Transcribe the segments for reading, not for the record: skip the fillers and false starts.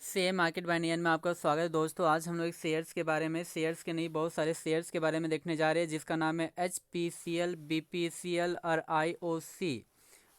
Share market bye नियन में आपका स्वागत है दोस्तों। आज हम लोग एक शेयर्स के बारे में, शेयर्स के नहीं बहुत सारे शेयर्स के बारे में देखने जा रहे हैं, जिसका नाम है HPCL, BPCL और IOC।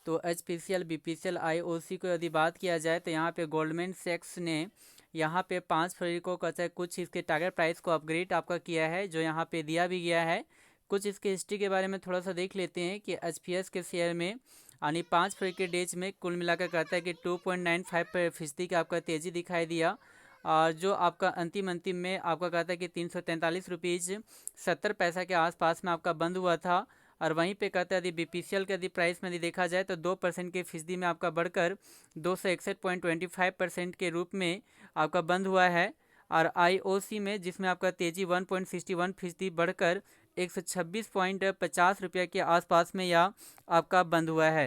तो HPCL, BPCL, IOC को यदि बात किया जाए तो यहाँ पे गोल्डमैन सैक्स ने यहाँ पे 5 फरवरी को कहता है कुछ इसके टारगेट प्राइस को अपग्रेड आपका किया है, जो यहाँ पे दिया भी गया है। कुछ इसके हिस्ट्री के बारे में थोड़ा सा देख लेते हैं कि HPS के शेयर में यानी 5 फरवरी के डेज में कुल मिलाकर कहता है कि 2.95% की आपका तेज़ी दिखाई दिया। और जो आपका अंतिम में आपका कहता है कि 343 रुपीज़ 70 पैसा के आसपास में आपका बंद हुआ था। और वहीं पे कहता है यदि BPCL के यदि प्राइस में यदि देखा जाए तो 2% के फीसदी में आपका बढ़कर 261.25% के रूप में आपका बंद हुआ है। और IOC में जिसमें आपका तेज़ी 1.61% बढ़कर 126.50 रुपये के आसपास में यह आपका बंद हुआ है।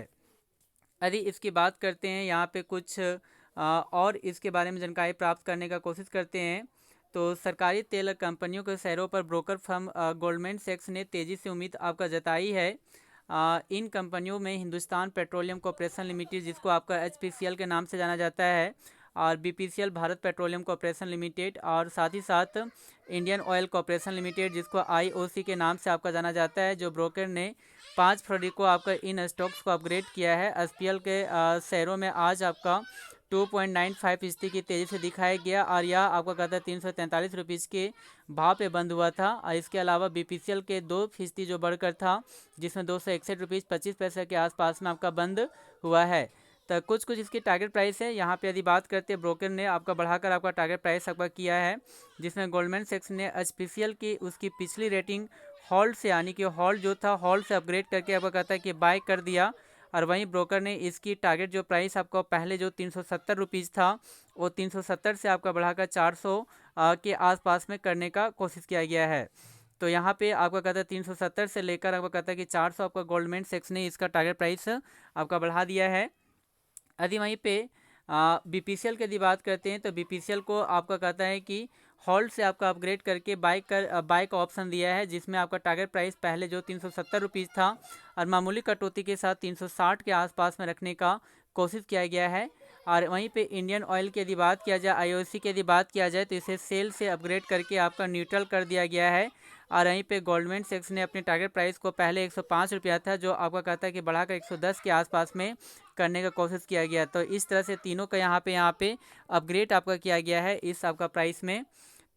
यदि इसकी बात करते हैं यहाँ पे कुछ और इसके बारे में जानकारी प्राप्त करने का कोशिश करते हैं, तो सरकारी तेल कंपनियों के शेयरों पर ब्रोकर फर्म गोल्डमैन सैक्स ने तेज़ी से उम्मीद आपका जताई है। इन कंपनियों में हिंदुस्तान पेट्रोलियम कॉर्पोरेशन लिमिटेड, जिसको आपका HPCL के नाम से जाना जाता है, और BPCL Bharat petroleum corporation limited, और साथ ही साथ इंडियन ऑयल कॉर्पोरेशन लिमिटेड, जिसको IOC के नाम से आपका जाना जाता है, जो ब्रोकर ने 5 फरवरी को आपका इन स्टॉक्स को अपग्रेड किया है। SPL के शेयरों में आज आपका 2.95% की तेज़ी से दिखाया गया और यह आपका कहता है 343 रुपीज़ के भाव पे बंद हुआ था। और इसके अलावा BPCL के 2% जो बढ़कर था, जिसमें 261 रुपीज़ 25 पैसे के आसपास में आपका बंद हुआ है। तो कुछ इसकी टारगेट प्राइस है। यहाँ पे यदि बात करते हैं, ब्रोकर ने आपका बढ़ाकर आपका टारगेट प्राइस आपका किया है, जिसमें गोल्डमैन सैक्स ने HPCL की उसकी पिछली रेटिंग होल्ड से, यानी कि होल्ड जो था होल्ड से अपग्रेड करके आपका कहता है कि बाय कर दिया। और वहीं ब्रोकर ने इसकी टारगेट जो प्राइस आपको पहले जो 370 रुपीज़ था, वो 370 से आपका बढ़ाकर 400 के आसपास में करने का कोशिश किया गया है। तो यहाँ पे आपका कहता है 370 से लेकर आपका कहता है कि 400 आपका गोल्डमैन सैक्स ने इसका टारगेट प्राइस आपका बढ़ा दिया है। यदि वहीं पे BPCL की यदि बात करते हैं तो BPCL को आपका कहता है कि होल्ड से आपका अपग्रेड करके बाय का ऑप्शन दिया है, जिसमें आपका टारगेट प्राइस पहले जो 370 रुपीज़ था और मामूली कटौती के साथ 360 के आसपास में रखने का कोशिश किया गया है। और वहीं पे इंडियन ऑयल की यदि बात किया जाए, IOC की यदि बात किया जाए, तो इसे सेल से अपग्रेड करके आपका न्यूट्रल कर दिया गया है। और वहीं पे गोल्डमैन सैक्स ने अपने टारगेट प्राइस को पहले 105 रुपया था, जो आपका कहता है कि बढ़ाकर 110 के आसपास में करने का कोशिश किया गया। तो इस तरह से तीनों का यहाँ पे अपग्रेड आपका किया गया है इस आपका प्राइस में।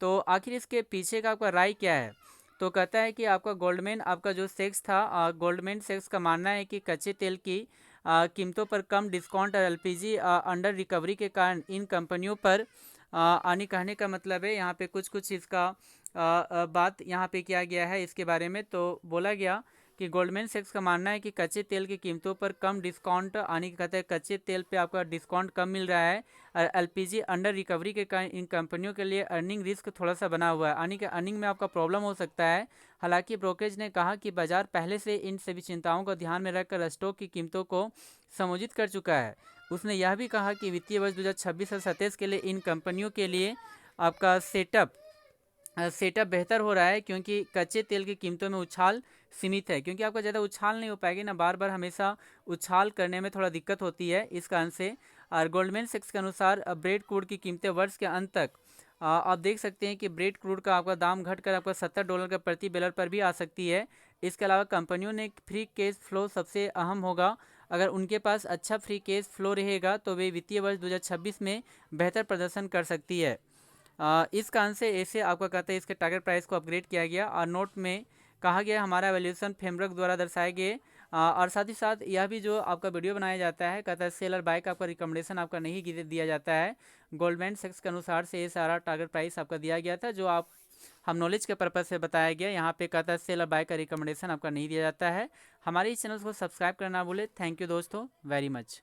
तो आखिर इसके पीछे का आपका राय क्या है? तो कहता है कि आपका गोल्डमैन आपका जो सेक्स था, गोल्डमैन सेक्स का मानना है कि कच्चे तेल की कीमतों पर कम डिस्काउंट और LPG अंडर रिकवरी के कारण इन कंपनियों पर आने कहने का मतलब है यहाँ पे कुछ इसका बात यहाँ पे किया गया है। इसके बारे में तो बोला गया कि गोल्डमैन सैक्स का मानना है कि कच्चे तेल की कीमतों पर कम डिस्काउंट आने के कहते हैं, कच्चे तेल पे आपका डिस्काउंट कम मिल रहा है और LPG अंडर रिकवरी के कारण इन कंपनियों के लिए अर्निंग रिस्क थोड़ा सा बना हुआ है, यानी कि अर्निंग में आपका प्रॉब्लम हो सकता है। हालांकि ब्रोकरेज ने कहा कि बाजार पहले से इन सभी चिंताओं को ध्यान में रखकर स्टॉक की कीमतों को समायोजित कर चुका है। उसने यह भी कहा कि वित्तीय वर्ष 2026 और 27 के लिए इन कंपनियों के लिए आपका सेटअप बेहतर हो रहा है, क्योंकि कच्चे तेल की कीमतों में उछाल सीमित है, क्योंकि आपका ज़्यादा उछाल नहीं हो पाएगी ना, बार बार हमेशा उछाल करने में थोड़ा दिक्कत होती है इस कारण से। और गोल्डमैन सैक्स के अनुसार ब्रेड क्रूड की कीमतें वर्ष के अंत तक आप देख सकते हैं कि ब्रेड क्रूड का आपका दाम घटकर आपका $70 का प्रति बैरल पर भी आ सकती है। इसके अलावा कंपनियों ने फ्री कैश फ्लो सबसे अहम होगा। अगर उनके पास अच्छा फ्री कैश फ्लो रहेगा तो वे वित्तीय वर्ष 2026 में बेहतर प्रदर्शन कर सकती है। इस कारण से ऐसे आपका कहते हैं इसके टारगेट प्राइस को अपग्रेड किया गया। और नोट में कहा गया हमारा वैल्यूएशन फ्रेमवर्क द्वारा दर्शाए गए। और साथ ही साथ यह भी जो आपका वीडियो बनाया जाता है, कहता है सेल और बाय का आपका रिकमेंडेशन आपका नहीं दिया जाता है। गोल्डमैन सैक्स के अनुसार से ये सारा टारगेट प्राइस आपका दिया गया था, जो आप हम नॉलेज के पर्पज से बताया गया। यहाँ पे कहता है सेल और बाय का रिकमेंडेशन आपका नहीं दिया जाता है। हमारे इस चैनल को सब्सक्राइब करना भूले। थैंक यू दोस्तों, वेरी मच।